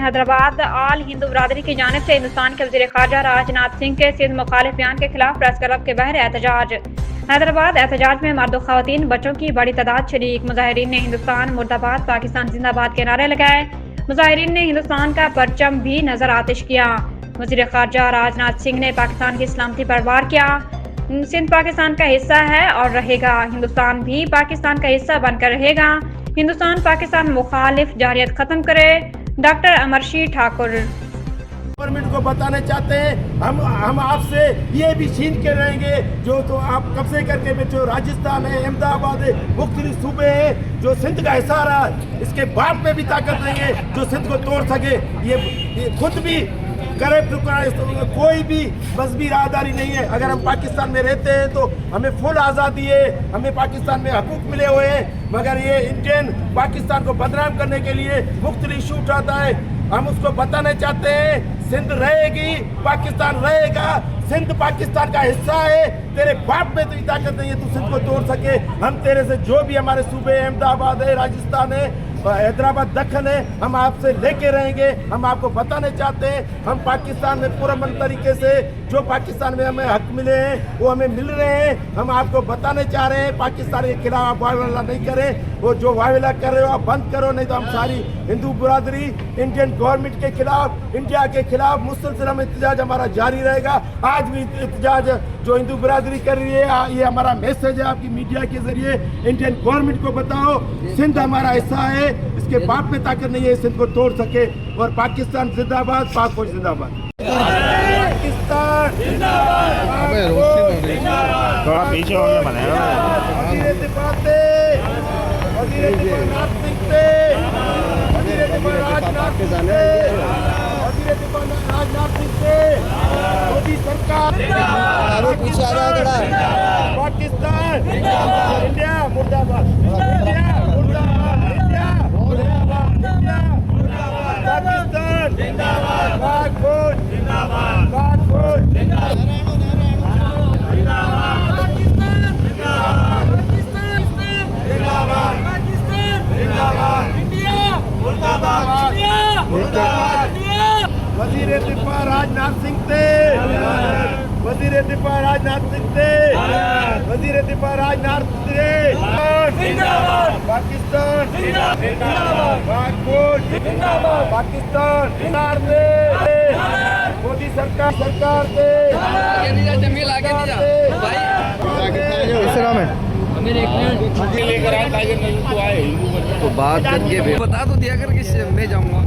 हैदराबाद आल हिंदू बरादरी की जानिब से हिंदुस्तान के वज़ीर ख़ारजा राजनाथ सिंह के सिंध मुखालिफ बयान के खिलाफ प्रेस क्लब के बहर एहतजाज। हैदराबाद एहतजाज में मर्द ख़वातीन बच्चों की बड़ी तादाद शरीक। मुजाहिरीन ने हिंदुस्तान मुर्दाबाद पाकिस्तान जिंदाबाद के नारे लगाए। मुजाहिरीन ने हिंदुस्तान का परचम भी नजर आतिश किया। वज़ीर ख़ारजा राजनाथ सिंह ने पाकिस्तान की सलामती पर वार किया। सिंध पाकिस्तान का हिस्सा है और रहेगा। हिंदुस्तान भी पाकिस्तान का हिस्सा बनकर रहेगा। हिंदुस्तान पाकिस्तान मुखालिफ जारियत खत्म करे। डॉक्टर अमरशीर ठाकुर। गवर्नमेंट को बताना चाहते हैं हम आपसे ये भी छीन के रहेंगे जो तो आप कब्जे करके बैठे हो। राजस्थान है, अहमदाबाद है, मुख्तलिफ सूबे हैं जो सिंध का हिस्सा रहा। इसके बाद में भी ताकत नहीं है जो सिंध को तोड़ सके। ये खुद भी करे कोई भी मजहबी राहदारी नहीं है। अगर हम पाकिस्तान में रहते हैं तो हमें फुल आज़ादी है, हमें पाकिस्तान में हकूक मिले हुए हैं। मगर ये इंडियन पाकिस्तान को बदनाम करने के लिए मुख्तलिफ इशू उठाता है। हम उसको बताना चाहते हैं सिंध रहेगी, पाकिस्तान रहेगा। सिंध पाकिस्तान का हिस्सा है। तेरे बाप में तो ताकत नहीं है तू सिंध को तोड़ सके। हम तेरे से जो भी हमारे सूबे अहमदाबाद है, राजस्थान है, हैदराबाद, दक्कन है, हम आपसे लेके रहेंगे। हम आपको बताना चाहते हैं हम पाकिस्तान में पुरअमन तरीके से जो पाकिस्तान में हमें हक मिले हैं वो हमें मिल रहे हैं। हम आपको बताना चाह रहे हैं पाकिस्तान के खिलाफ आप वाविला नहीं करें। वो जो वाविला कर रहे हो आप बंद करो, नहीं तो हम सारी हिंदू बरादरी इंडियन गवर्नमेंट के खिलाफ, इंडिया के खिलाफ मुसलसल हम एहतजाज हमारा जारी रहेगा। आज भी एहतजाज जो हिंदू बरादरी कर रही है, ये हमारा मैसेज है आपकी मीडिया के जरिए। इंडियन गवर्नमेंट को बताओ सिंध हमारा हिस्सा है, इसके बाप में ताकत नहीं है सिंध को तोड़ सके। और पाकिस्तान जिंदाबाद, पाक फौज जिंदाबाद। पाकिस्तान थोड़ा पीछे हो गया बनेगा। मोदी सरकार पीछे आ जाएगा। पाकिस्तान इंडिया मुर्दाबाद, इंडिया मुर्दाबाद, इंडिया मुर्दाबाद, इंडिया मुर्दाबाद, पाकिस्तान जिंदाबाद, पाक फौज जिंदाबाद, पाक फौज जिंदाबाद, पाकिस्तान जिंदाबाद, पाकिस्तान जिंदाबाद, पाकिस्तान जिंदाबाद, इंडिया मुर्दाबाद, इंडिया मुर्दाबाद। वज़ीर दिफा राजनाथ सिंह थे, वज़ीर दिफा राजनाथ सिंह थे, वज़ीर दिफा राजनाथ थे। जिंदाबाद पाकिस्तान जिंदाबाद, पाक फौज जिंदाबाद, पाकिस्तान जिंदाबाद। मोदी सरकार थे। आगे नहीं जा जमील, आगे नहीं जा भाई। किस नाम है तो बात करके बता तो दिया कर कि मैं जाऊंगा।